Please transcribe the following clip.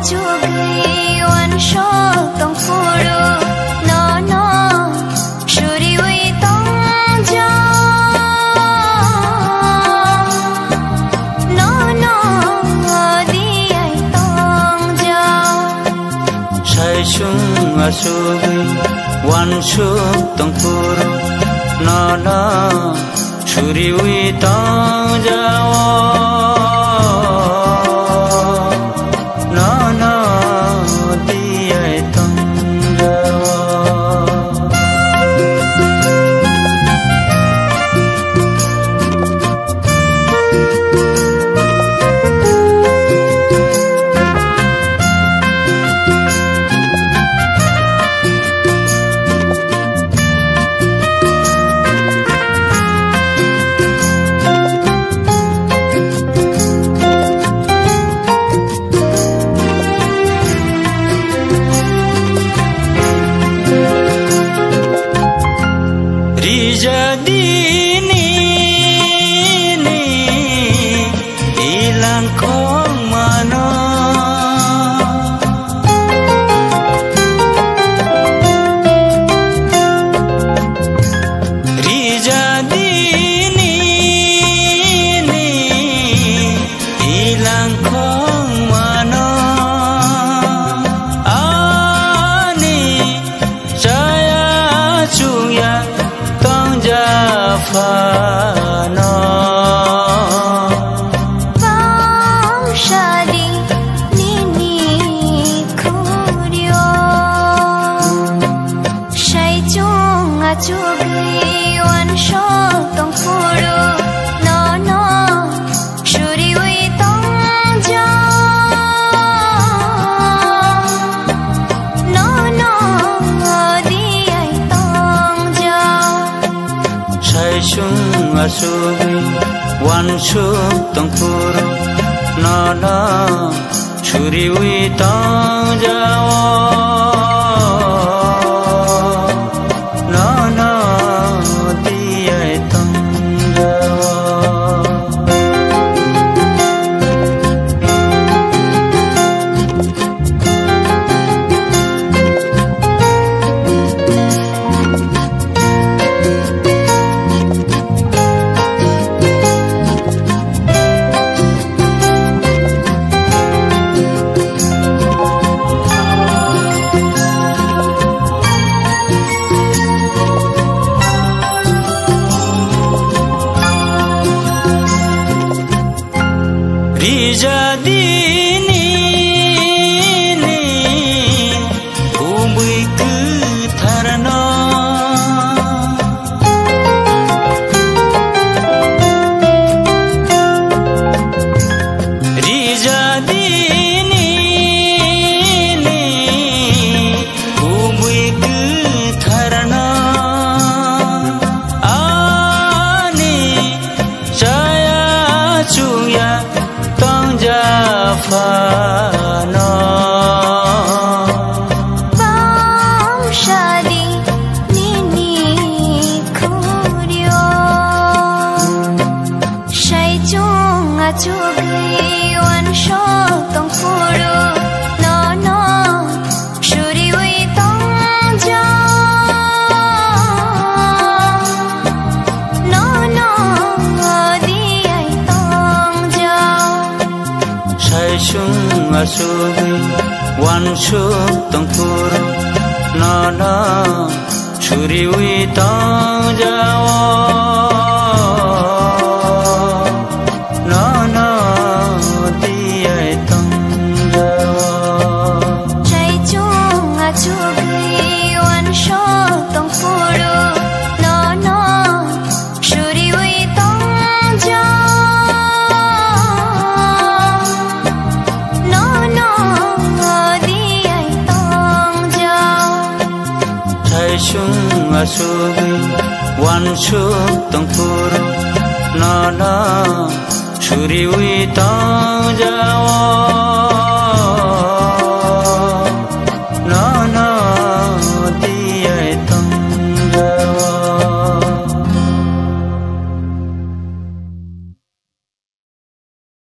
chugi wan sho tong furu no no shuri wi tong ja no no di ai tong ja sai chung asugi wan sho tong furu no no shuri wi tong ja chugi wan sho tong furu no no shuri wi tong ja no no di ai tong ja sai chung asugi wan sho tong furu no no shuri wi tong ja chugi wan sho tong furu no no shuri wi tong ja no no di ai tong ja sai chung asugi wan sho tong furu no no shuri wi tong ja asugi wan sho tong furu no no shuri wi tong ja